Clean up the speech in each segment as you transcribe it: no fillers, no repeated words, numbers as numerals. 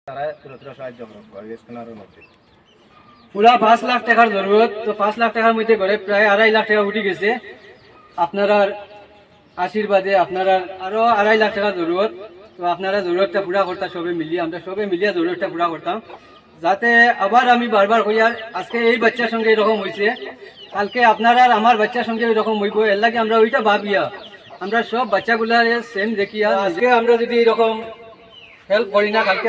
তারা তুরন্ত সাহায্য করবে স্ক্যানারের মধ্যে। পুরা 5 লাখ টাকার জরুরত, তো 5 লাখ টাকার মধ্যে ঘরে প্রায় 2.5 লাখ টাকা উঠে গেছে। আপনারা আশীর্বাদে আপনারা আরো 2.5 লাখ টাকা জরুরত, তো আপনারা জরুরতটা পুরা করতাম সবে মিলিয়ে, আমরা সবে মিলিয়ে জরুরতটা পুরা করতাম, যাতে আবার আমি বারবার কই আর আজকে এই বাচ্চার সঙ্গে এরকম হয়েছে, কালকে আপনারা আমার বাচ্চার সঙ্গে এরকম হইব, এর লাগে আমরা ওইটা ভাবিয়া আমরা সব বাচ্চাগুলার সেম দেখিয়া আজকে আমরা যদি এরকম হেল্প করি না, কালকে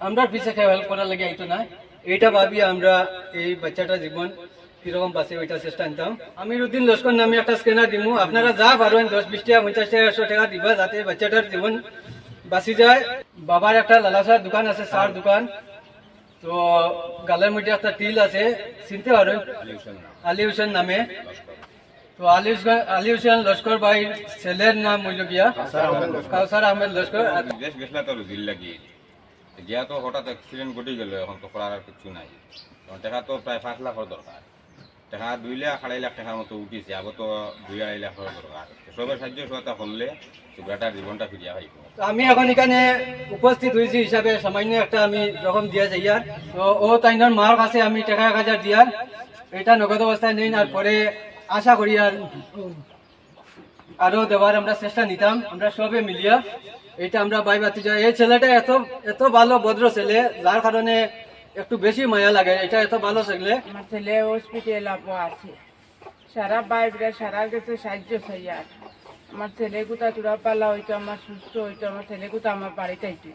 আমরা পিছিয়ে হেল্প করার লাগে এইতো না, এইটা ভাবি আমরা এই বাচ্চাটার জীবন কিরকম বাঁচে ওইটা চেষ্টা নিতাম। আমিরউদ্দিন লস্কর নামে একটা স্ক্যানার দিব, আপনারা যা পারেন 10-20 টাকা 50 টাকা 100 টাকা দিবা, যাতে বাচ্চাটার জীবন বাঁচি যায়। বাবার একটা লালাসার দোকান আছে, সার দোকান, তো গালের মধ্যে একটা টিল আছে, চিনতে পারেন আলী হোসেন নামে। তো আলী হোসেন লস্কর ভাই ছেলের নাম হইল গিয়া কাউসার আহমেদ লস্কর। দেশ গেছলা তো জিল লাগি গিয়া তো হঠাৎ অ্যাক্সিডেন্ট ঘটে গেল, এখন তো করার আর কিছু নাই। টাকা তো প্রায় 5 লাখের দরকার, টাকা 2 লাখ 2.5 লাখ টাকার মতো উঠিছে, আবার তো 2-2.5 লাখের দরকার। সবের সাহায্য সহায়তা করলে সুব্রাটার জীবনটা ফিরিয়া হইব। আমি এখন এখানে উপস্থিত হয়েছি হিসাবে সামান্য একটা আমি রকম দিয়া যাই, আর তো ও তাইনার মার কাছে আমি টাকা 1,000 দিয়ার, এটা নগদ অবস্থায় নেই, আর পরে আশা করি আর আরো দেওয়ার আমরা চেষ্টা নিতাম, আমরা সবে মিলিয়া এটা আমরা বাই বাতি যাই। এই ছেলেটা এত এত ভালো ভদ্র ছেলে, যার কারণে একটু বেশি মায়া লাগে, এটা এত ভালো ছেলে। আমার ছেলে হসপিটাল আছে, সারা বাইরে সারা গেছে সাহায্য চাই। আর আমার ছেলে কোথা চূড়া পালা হইতো, আমার সুস্থ হইতো, আমার ছেলে কোথা আমার বাড়িতে আইতো,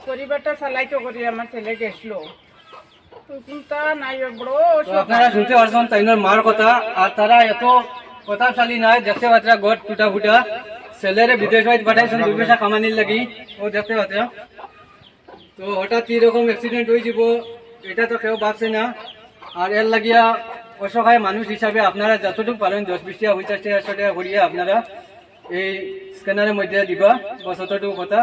পরিবারটা চালাইতো করি আমার ছেলে গেছিল, নাই বড়। আপনারা শুনতে পারছেন তাইনার মার কথা, আর তারা এত প্রতাপশালী নাই, দেখতে পাচ্ছেন গড় টুটা ফুটা, ছেলেরে বিদেশ বাড়ি পাঠাইছেন 2 পয়সা কামানির লাগি, ও দেখতে পাচ্ছেন। তো হঠাৎ এরকম অ্যাক্সিডেন্ট হয়ে যাব এটা তো কেউ ভাবছে না, আর এর লাগিয়া অসহায় মানুষ হিসাবে আপনারা যতটুকু পারেন 10-20 টাকা 50 টাকা 100 টাকা করিয়া আপনারা এই স্ক্যানারের মধ্যে দিবা, বস অতটুকু কথা।